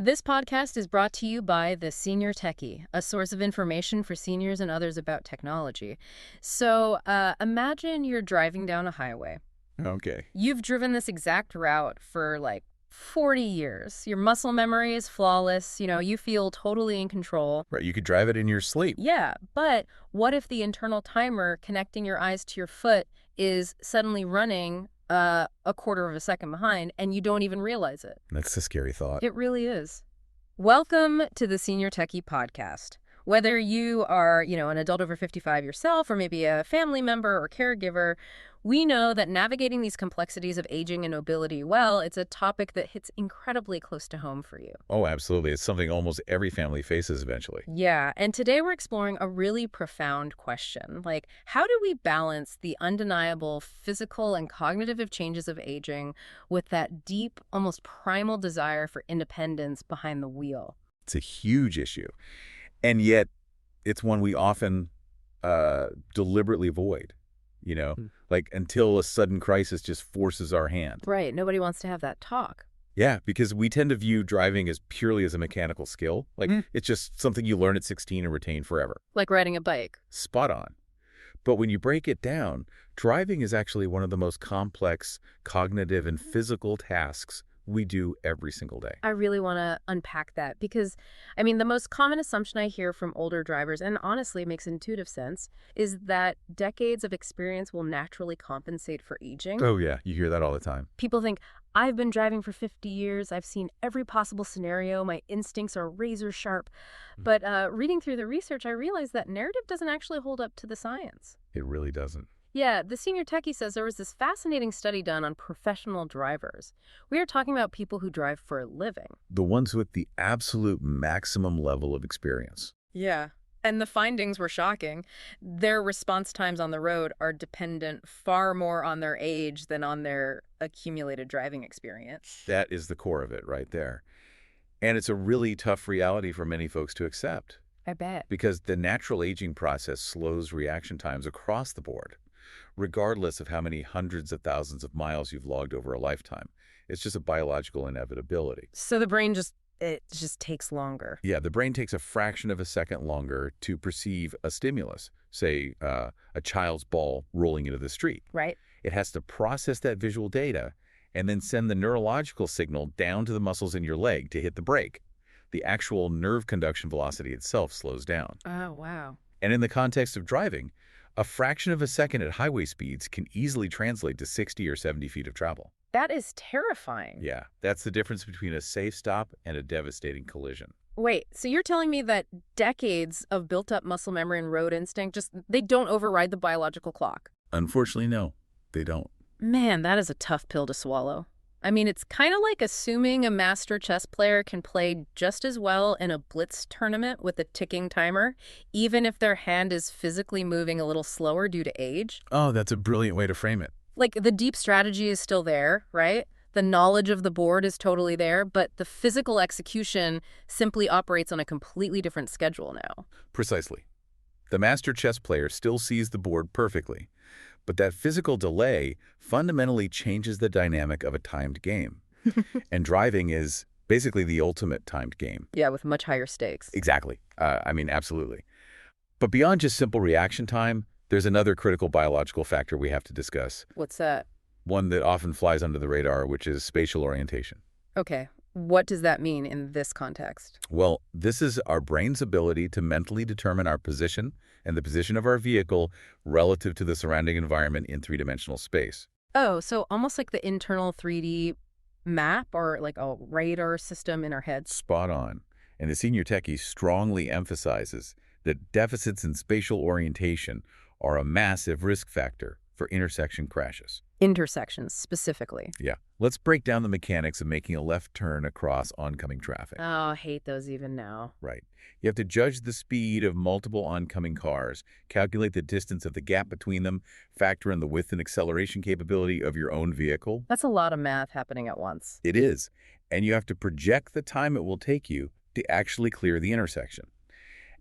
This podcast is brought to you by The Senior Techie, a source of information for seniors and others about technology. Imagine you're driving down a highway. Okay. You've driven this exact route for like 40 years. Your muscle memory is flawless. You feel totally in control. Right, you could drive it in your sleep. Yeah, but what if the internal timer connecting your eyes to your foot is suddenly running a quarter of a second behind and you don't even realize it? That's a scary thought. It really is. Welcome to the Senior Techie Podcast. Whether you are, an adult over 55 yourself or maybe a family member or caregiver, we know that navigating these complexities of aging and mobility, well, it's a topic that hits incredibly close to home for you. Oh, absolutely. It's something almost every family faces eventually. Yeah, and today we're exploring a really profound question. Like, how do we balance the undeniable physical and cognitive changes of aging with that deep, almost primal desire for independence behind the wheel? It's a huge issue. And yet, it's one we often deliberately avoid, like until a sudden crisis just forces our hand. Right, nobody wants to have that talk. Yeah, because we tend to view driving as purely as a mechanical skill. It's just something you learn at 16 and retain forever. Like riding a bike. Spot on. But when you break it down, driving is actually one of the most complex cognitive and physical tasks we do every single day. I really want to unpack that because, the most common assumption I hear from older drivers, and honestly makes intuitive sense, is that decades of experience will naturally compensate for aging. Oh, yeah. You hear that all the time. People think, I've been driving for 50 years, I've seen every possible scenario, my instincts are razor sharp. But reading through the research, I realized that narrative doesn't actually hold up to the science. It really doesn't. Yeah, the Senior Techie says there was this fascinating study done on professional drivers. We are talking about people who drive for a living. The ones with the absolute maximum level of experience. Yeah, and the findings were shocking. Their response times on the road are dependent far more on their age than on their accumulated driving experience. That is the core of it right there. And it's a really tough reality for many folks to accept. I bet. Because the natural aging process slows reaction times across the board, regardless of how many hundreds of thousands of miles you've logged over a lifetime. It's just a biological inevitability. So the brain just takes longer. Yeah, the brain takes a fraction of a second longer to perceive a stimulus, say a child's ball rolling into the street. Right. It has to process that visual data and then send the neurological signal down to the muscles in your leg to hit the brake. The actual nerve conduction velocity itself slows down. Oh, wow. And in the context of driving, a fraction of a second at highway speeds can easily translate to 60 or 70 feet of travel. That is terrifying. Yeah, that's the difference between a safe stop and a devastating collision. Wait, so you're telling me that decades of built-up muscle memory and road instinct they don't override the biological clock? Unfortunately, no, they don't. Man, that is a tough pill to swallow. It's kind of like assuming a master chess player can play just as well in a blitz tournament with a ticking timer, even if their hand is physically moving a little slower due to age. Oh, that's a brilliant way to frame it. Like, the deep strategy is still there, right? The knowledge of the board is totally there, but the physical execution simply operates on a completely different schedule now. Precisely. The master chess player still sees the board perfectly, but that physical delay fundamentally changes the dynamic of a timed game. And driving is basically the ultimate timed game. Yeah, with much higher stakes. Exactly. Absolutely. But beyond just simple reaction time, there's another critical biological factor we have to discuss. What's that? One that often flies under the radar, which is spatial orientation. Okay. What does that mean in this context? Well, this is our brain's ability to mentally determine our position and the position of our vehicle relative to the surrounding environment in three-dimensional space. Oh, so almost like the internal 3D map or like a radar system in our heads. Spot on. And the Senior Techie strongly emphasizes that deficits in spatial orientation are a massive risk factor for intersection crashes. Intersections, specifically. Yeah. Let's break down the mechanics of making a left turn across oncoming traffic. Oh, I hate those even now. Right. You have to judge the speed of multiple oncoming cars, calculate the distance of the gap between them, factor in the width and acceleration capability of your own vehicle. That's a lot of math happening at once. It is. And you have to project the time it will take you to actually clear the intersection.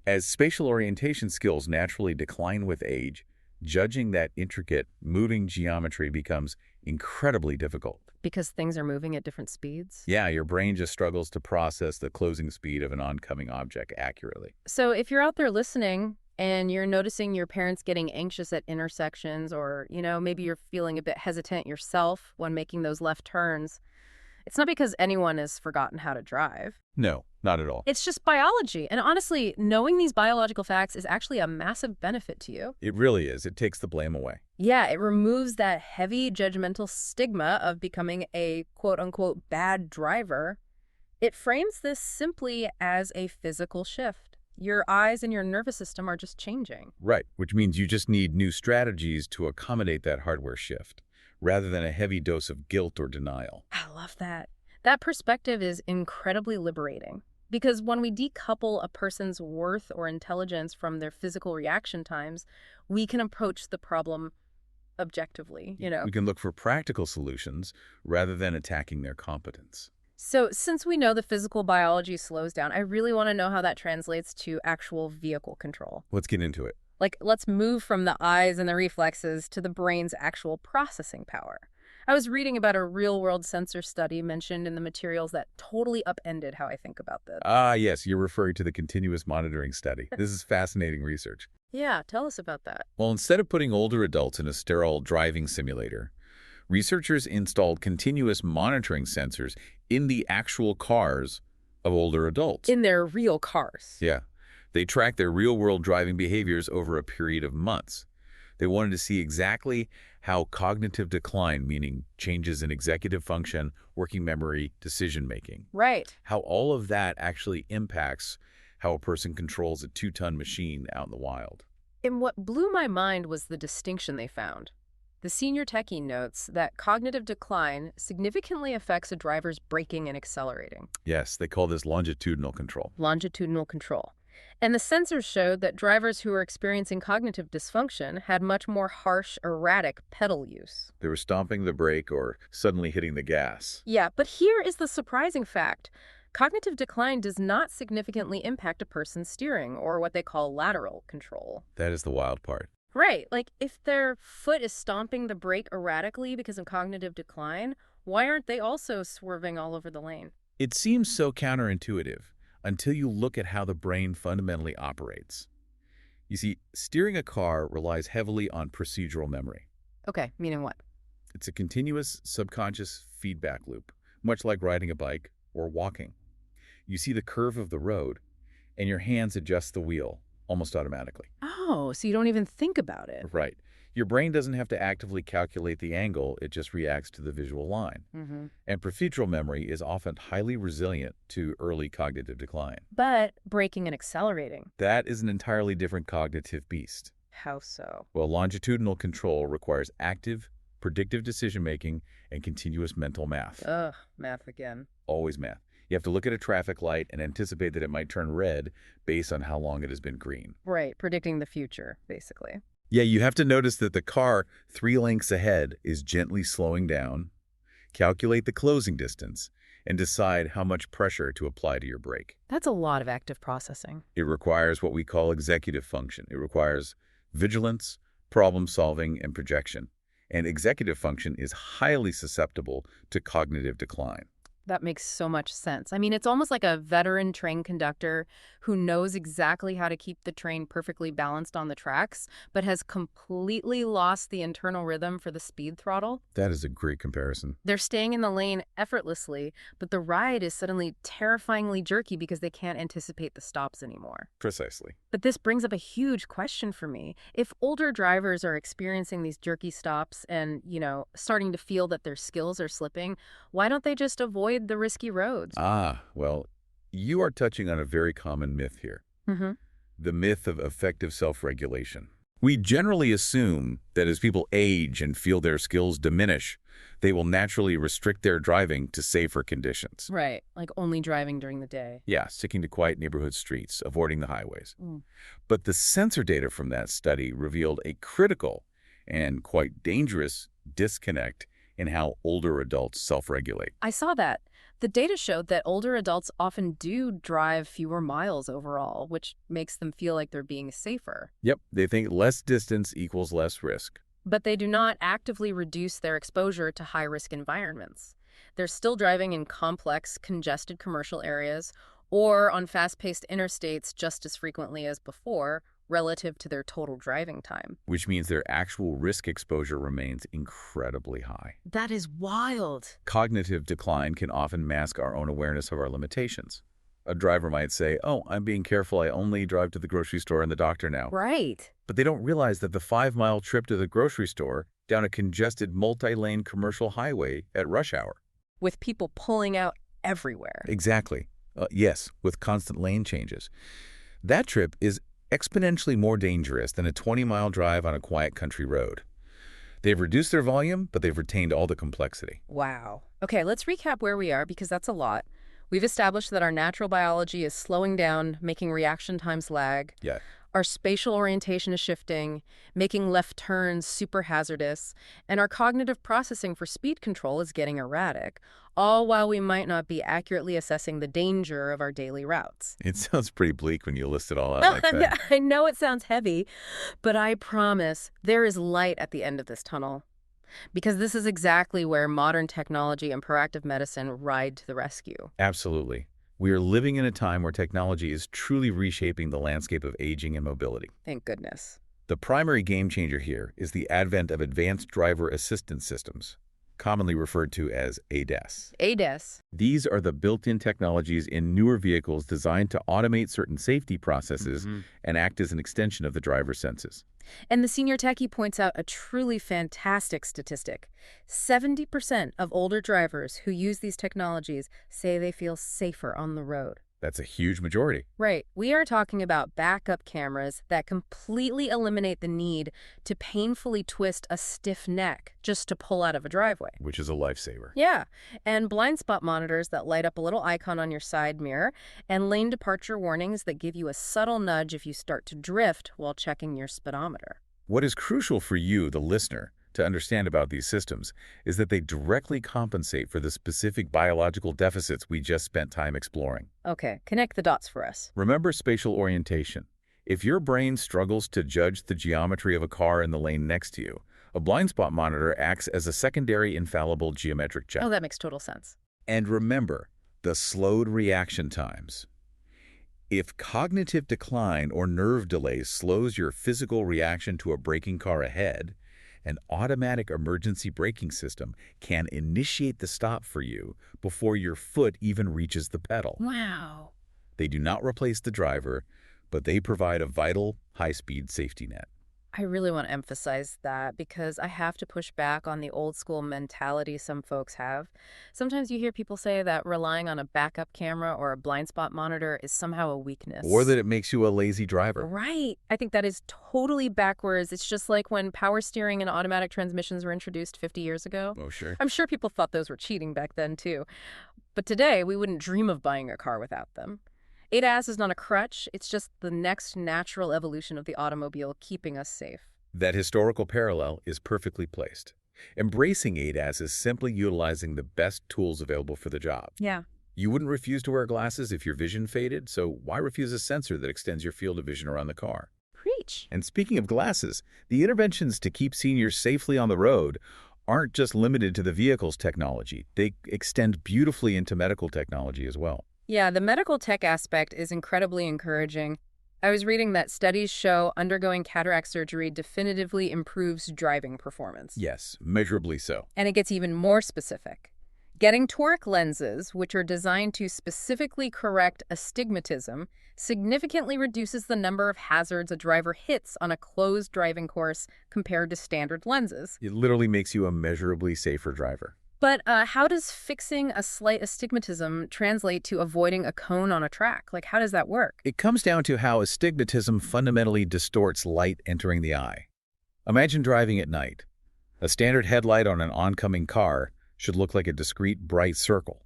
As spatial orientation skills naturally decline with age, judging that intricate, moving geometry becomes incredibly difficult. Because things are moving at different speeds? Yeah, your brain just struggles to process the closing speed of an oncoming object accurately. So if you're out there listening and you're noticing your parents getting anxious at intersections or, maybe you're feeling a bit hesitant yourself when making those left turns, it's not because anyone has forgotten how to drive. No, not at all. It's just biology. And honestly, knowing these biological facts is actually a massive benefit to you. It really is. It takes the blame away. Yeah, it removes that heavy judgmental stigma of becoming a quote-unquote bad driver. It frames this simply as a physical shift. Your eyes and your nervous system are just changing. Right, which means you just need new strategies to accommodate that hardware shift, rather than a heavy dose of guilt or denial. I love that. That perspective is incredibly liberating. Because when we decouple a person's worth or intelligence from their physical reaction times, we can approach the problem objectively, We can look for practical solutions rather than attacking their competence. So since we know the physical biology slows down, I really want to know how that translates to actual vehicle control. Let's get into it. Let's move from the eyes and the reflexes to the brain's actual processing power. I was reading about a real-world sensor study mentioned in the materials that totally upended how I think about this. Ah, yes, you're referring to the continuous monitoring study. This is fascinating research. Yeah, tell us about that. Well, instead of putting older adults in a sterile driving simulator, researchers installed continuous monitoring sensors in the actual cars of older adults. In their real cars. Yeah. They tracked their real-world driving behaviors over a period of months. They wanted to see exactly how cognitive decline, meaning changes in executive function, working memory, decision-making, Right. how all of that actually impacts how a person controls a 2-ton machine out in the wild. And what blew my mind was the distinction they found. The senior techie notes that cognitive decline significantly affects a driver's braking and accelerating. Yes, they call this longitudinal control. Longitudinal control. And the sensors showed that drivers who were experiencing cognitive dysfunction had much more harsh, erratic pedal use. They were stomping the brake or suddenly hitting the gas. Yeah, but here is the surprising fact. Cognitive decline does not significantly impact a person's steering, or what they call lateral control. That is the wild part. Right, if their foot is stomping the brake erratically because of cognitive decline, why aren't they also swerving all over the lane? It seems so counterintuitive until you look at how the brain fundamentally operates. You see, steering a car relies heavily on procedural memory. Okay, meaning what? It's a continuous subconscious feedback loop, much like riding a bike or walking. You see the curve of the road, and your hands adjust the wheel almost automatically. Oh, so you don't even think about it. Right. Your brain doesn't have to actively calculate the angle, it just reacts to the visual line. Mm-hmm. And procedural memory is often highly resilient to early cognitive decline. But braking and accelerating. That is an entirely different cognitive beast. How so? Well, longitudinal control requires active, predictive decision-making and continuous mental math. Ugh, math again. Always math. You have to look at a traffic light and anticipate that it might turn red based on how long it has been green. Right, predicting the future, basically. Yeah, you have to notice that the car 3 lengths ahead is gently slowing down, calculate the closing distance, and decide how much pressure to apply to your brake. That's a lot of active processing. It requires what we call executive function. It requires vigilance, problem solving, and projection. And executive function is highly susceptible to cognitive decline. That makes so much sense. I mean, it's almost like a veteran train conductor who knows exactly how to keep the train perfectly balanced on the tracks, but has completely lost the internal rhythm for the speed throttle. That is a great comparison. They're staying in the lane effortlessly, but the ride is suddenly terrifyingly jerky because they can't anticipate the stops anymore. Precisely. But this brings up a huge question for me. If older drivers are experiencing these jerky stops and, starting to feel that their skills are slipping, why don't they just avoid the risky roads? Well, you are touching on a very common myth here. Mm-hmm. The myth of effective self-regulation. We generally assume that as people age and feel their skills diminish, they will naturally restrict their driving to safer conditions. Right, like only driving during the day. Yeah, sticking to quiet neighborhood streets, avoiding the highways. Mm. But the sensor data from that study revealed a critical and quite dangerous disconnect in how older adults self-regulate. I saw that. The data showed that older adults often do drive fewer miles overall, which makes them feel like they're being safer. Yep, they think less distance equals less risk. But they do not actively reduce their exposure to high-risk environments. They're still driving in complex, congested commercial areas or on fast-paced interstates just as frequently as before, relative to their total driving time. Which means their actual risk exposure remains incredibly high. That is wild. Cognitive decline can often mask our own awareness of our limitations. A driver might say, "Oh, I'm being careful. I only drive to the grocery store and the doctor now." Right. But they don't realize that the 5-mile trip to the grocery store down a congested multi-lane commercial highway at rush hour. With people pulling out everywhere. Exactly. Yes, with constant lane changes. That trip is exponentially more dangerous than a 20-mile drive on a quiet country road. They've reduced their volume, but they've retained all the complexity. Wow. Okay, let's recap where we are because that's a lot. We've established that our natural biology is slowing down, making reaction times lag. Yeah. Our spatial orientation is shifting, making left turns super hazardous, and our cognitive processing for speed control is getting erratic, all while we might not be accurately assessing the danger of our daily routes. It sounds pretty bleak when you list it all out like that. I know it sounds heavy, but I promise there is light at the end of this tunnel. Because this is exactly where modern technology and proactive medicine ride to the rescue. Absolutely. We are living in a time where technology is truly reshaping the landscape of aging and mobility. Thank goodness. The primary game changer here is the advent of advanced driver assistance systems, commonly referred to as ADAS. ADAS. These are the built-in technologies in newer vehicles designed to automate certain safety processes and act as an extension of the driver's senses. And the senior techie points out a truly fantastic statistic. 70% of older drivers who use these technologies say they feel safer on the road. That's a huge majority. Right. We are talking about backup cameras that completely eliminate the need to painfully twist a stiff neck just to pull out of a driveway. Which is a lifesaver. Yeah. And blind spot monitors that light up a little icon on your side mirror, and lane departure warnings that give you a subtle nudge if you start to drift while checking your speedometer. What is crucial for you, the listener, to understand about these systems is that they directly compensate for the specific biological deficits we just spent time exploring. Okay, connect the dots for us. Remember spatial orientation. If your brain struggles to judge the geometry of a car in the lane next to you, a blind spot monitor acts as a secondary infallible geometric check. Oh, that makes total sense. And remember the slowed reaction times. If cognitive decline or nerve delays slows your physical reaction to a braking car ahead, an automatic emergency braking system can initiate the stop for you before your foot even reaches the pedal. Wow. They do not replace the driver, but they provide a vital, high-speed safety net. I really want to emphasize that because I have to push back on the old school mentality some folks have. Sometimes you hear people say that relying on a backup camera or a blind spot monitor is somehow a weakness. Or that it makes you a lazy driver. Right. I think that is totally backwards. It's just like when power steering and automatic transmissions were introduced 50 years ago. Oh, sure. I'm sure people thought those were cheating back then, too. But today, we wouldn't dream of buying a car without them. ADAS is not a crutch. It's just the next natural evolution of the automobile, keeping us safe. That historical parallel is perfectly placed. Embracing ADAS is simply utilizing the best tools available for the job. Yeah. You wouldn't refuse to wear glasses if your vision faded, so why refuse a sensor that extends your field of vision around the car? Preach. And speaking of glasses, the interventions to keep seniors safely on the road aren't just limited to the vehicle's technology. They extend beautifully into medical technology as well. Yeah, the medical tech aspect is incredibly encouraging. I was reading that studies show undergoing cataract surgery definitively improves driving performance. Yes, measurably so. And it gets even more specific. Getting toric lenses, which are designed to specifically correct astigmatism, significantly reduces the number of hazards a driver hits on a closed driving course compared to standard lenses. It literally makes you a measurably safer driver. But how does fixing a slight astigmatism translate to avoiding a cone on a track? Like, how does that work? It comes down to how astigmatism fundamentally distorts light entering the eye. Imagine driving at night. A standard headlight on an oncoming car should look like a discrete, bright circle.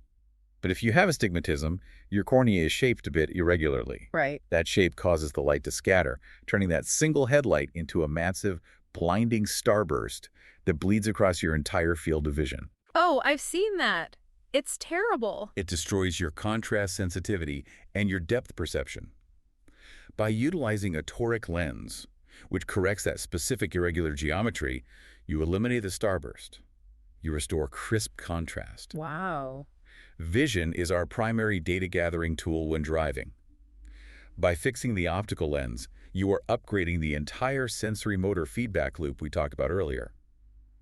But if you have astigmatism, your cornea is shaped a bit irregularly. Right. That shape causes the light to scatter, turning that single headlight into a massive, blinding starburst that bleeds across your entire field of vision. Oh, I've seen that. It's terrible. It destroys your contrast sensitivity and your depth perception. By utilizing a toric lens, which corrects that specific irregular geometry. You eliminate the starburst. You restore crisp contrast. Wow. Vision is our primary data gathering tool when driving. By fixing the optical lens, you are upgrading the entire sensory motor feedback loop we talked about earlier.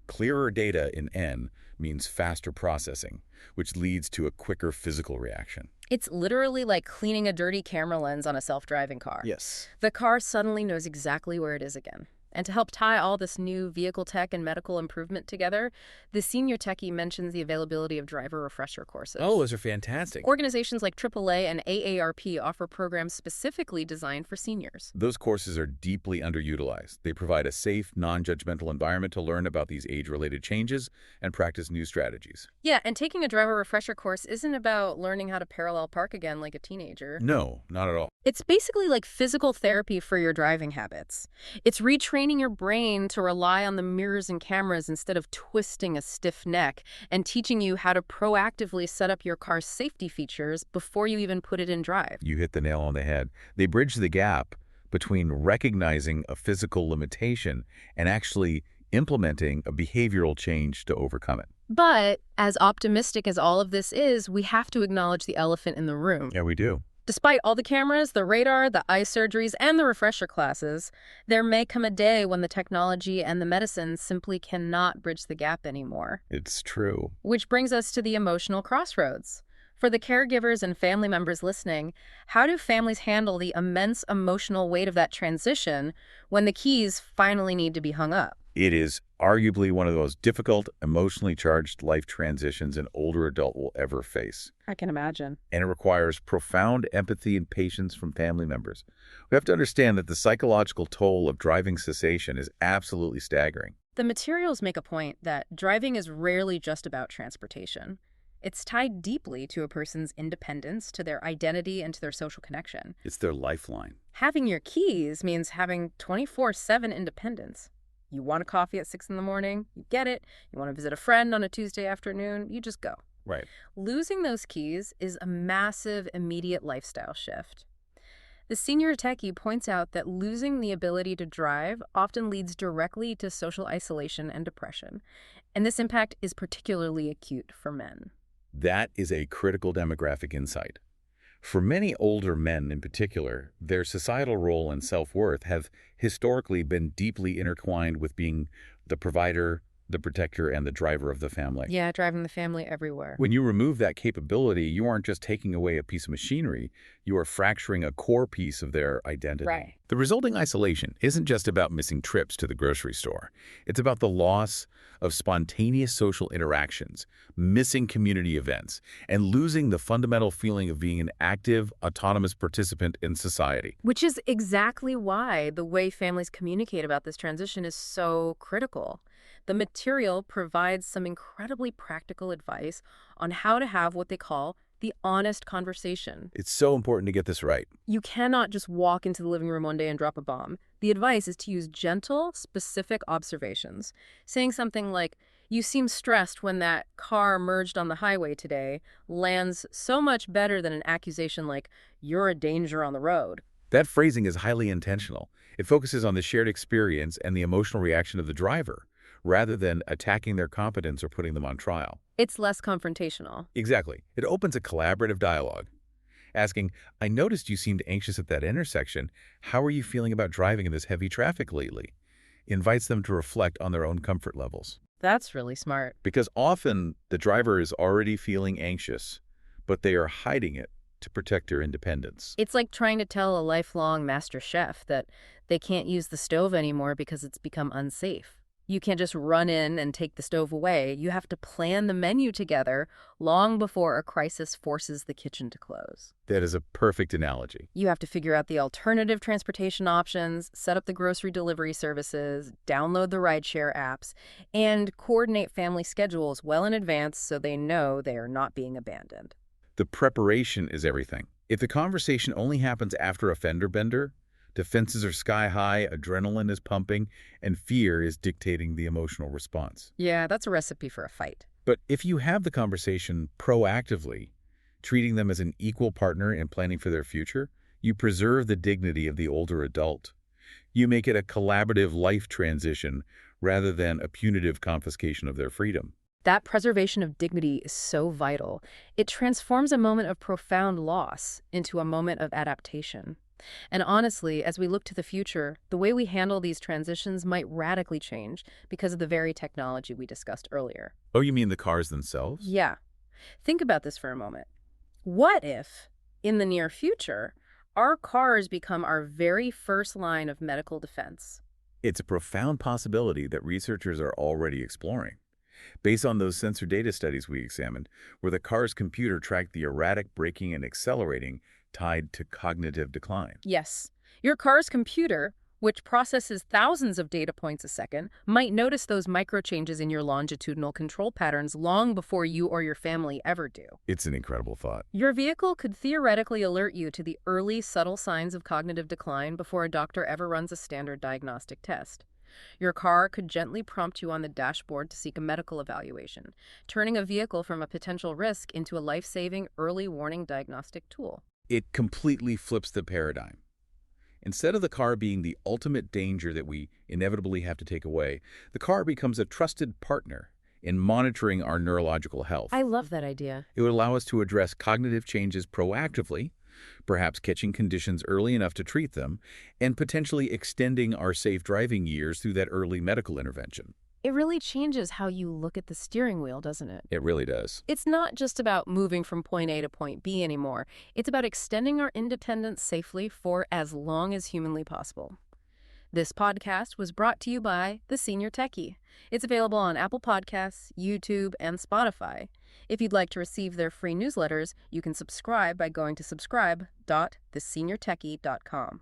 Clearer data in N means faster processing, which leads to a quicker physical reaction. It's literally like cleaning a dirty camera lens on a self-driving car. Yes. The car suddenly knows exactly where it is again. And to help tie all this new vehicle tech and medical improvement together, the senior techie mentions the availability of driver refresher courses. Oh, those are fantastic. Organizations like AAA and AARP offer programs specifically designed for seniors. Those courses are deeply underutilized. They provide a safe, non-judgmental environment to learn about these age-related changes and practice new strategies. Yeah, and taking a driver refresher course isn't about learning how to parallel park again like a teenager. No, not at all. It's basically like physical therapy for your driving habits. It's retraining your brain to rely on the mirrors and cameras instead of twisting a stiff neck, and teaching you how to proactively set up your car's safety features before you even put it in drive. You hit the nail on the head. They bridge the gap between recognizing a physical limitation and actually implementing a behavioral change to overcome it. But as optimistic as all of this is, we have to acknowledge the elephant in the room. Yeah, we do. Despite all the cameras, the radar, the eye surgeries, and the refresher classes, there may come a day when the technology and the medicine simply cannot bridge the gap anymore. It's true. Which brings us to the emotional crossroads. For the caregivers and family members listening, how do families handle the immense emotional weight of that transition when the keys finally need to be hung up? It is arguably one of the most difficult, emotionally charged life transitions an older adult will ever face. I can imagine. And it requires profound empathy and patience from family members. We have to understand that the psychological toll of driving cessation is absolutely staggering. The materials make a point that driving is rarely just about transportation. It's tied deeply to a person's independence, to their identity, and to their social connection. It's their lifeline. Having your keys means having 24/7 independence. You want a coffee at 6 in the morning, you get it. You want to visit a friend on a Tuesday afternoon, you just go. Right. Losing those keys is a massive, immediate lifestyle shift. The senior techie points out that losing the ability to drive often leads directly to social isolation and depression, and this impact is particularly acute for men. That is a critical demographic insight. For many older men in particular, their societal role and self-worth have historically been deeply intertwined with being the provider, the protector, and the driver of the family. Yeah, driving the family everywhere. When you remove that capability, you aren't just taking away a piece of machinery, you are fracturing a core piece of their identity. Right. The resulting isolation isn't just about missing trips to the grocery store. It's about the loss of spontaneous social interactions, missing community events, and losing the fundamental feeling of being an active, autonomous participant in society. Which is exactly why the way families communicate about this transition is so critical. The material provides some incredibly practical advice on how to have what they call the honest conversation. It's so important to get this right. You cannot just walk into the living room one day and drop a bomb. The advice is to use gentle, specific observations. Saying something like, "You seem stressed when that car merged on the highway today," lands so much better than an accusation like, "You're a danger on the road." That phrasing is highly intentional. It focuses on the shared experience and the emotional reaction of the driver, rather than attacking their competence or putting them on trial. It's less confrontational. Exactly. It opens a collaborative dialogue. Asking, "I noticed you seemed anxious at that intersection. How are you feeling about driving in this heavy traffic lately?" Invites them to reflect on their own comfort levels. That's really smart. Because often the driver is already feeling anxious, but they are hiding it to protect their independence. It's like trying to tell a lifelong master chef that they can't use the stove anymore because it's become unsafe. You can't just run in and take the stove away. You have to plan the menu together long before a crisis forces the kitchen to close. That is a perfect analogy. You have to figure out the alternative transportation options, set up the grocery delivery services, download the rideshare apps, and coordinate family schedules well in advance so they know they are not being abandoned. The preparation is everything. If the conversation only happens after a fender bender, defenses are sky high, adrenaline is pumping, and fear is dictating the emotional response. Yeah, that's a recipe for a fight. But if you have the conversation proactively, treating them as an equal partner in planning for their future, you preserve the dignity of the older adult. You make it a collaborative life transition rather than a punitive confiscation of their freedom. That preservation of dignity is so vital. It transforms a moment of profound loss into a moment of adaptation. And honestly, as we look to the future, the way we handle these transitions might radically change because of the very technology we discussed earlier. Oh, you mean the cars themselves? Yeah. Think about this for a moment. What if, in the near future, our cars become our very first line of medical defense? It's a profound possibility that researchers are already exploring. Based on those sensor data studies we examined, where the car's computer tracked the erratic braking and accelerating tied to cognitive decline. Yes. Your car's computer, which processes thousands of data points a second, might notice those micro changes in your longitudinal control patterns long before you or your family ever do. It's an incredible thought. Your vehicle could theoretically alert you to the early, subtle signs of cognitive decline before a doctor ever runs a standard diagnostic test. Your car could gently prompt you on the dashboard to seek a medical evaluation, turning a vehicle from a potential risk into a life-saving early warning diagnostic tool. It completely flips the paradigm. Instead of the car being the ultimate danger that we inevitably have to take away, the car becomes a trusted partner in monitoring our neurological health. I love that idea. It would allow us to address cognitive changes proactively, perhaps catching conditions early enough to treat them, and potentially extending our safe driving years through that early medical intervention. It really changes how you look at the steering wheel, doesn't it? It really does. It's not just about moving from point A to point B anymore. It's about extending our independence safely for as long as humanly possible. This podcast was brought to you by The Senior Techie. It's available on Apple Podcasts, YouTube, and Spotify. If you'd like to receive their free newsletters, you can subscribe by going to subscribe.theseniortechie.com.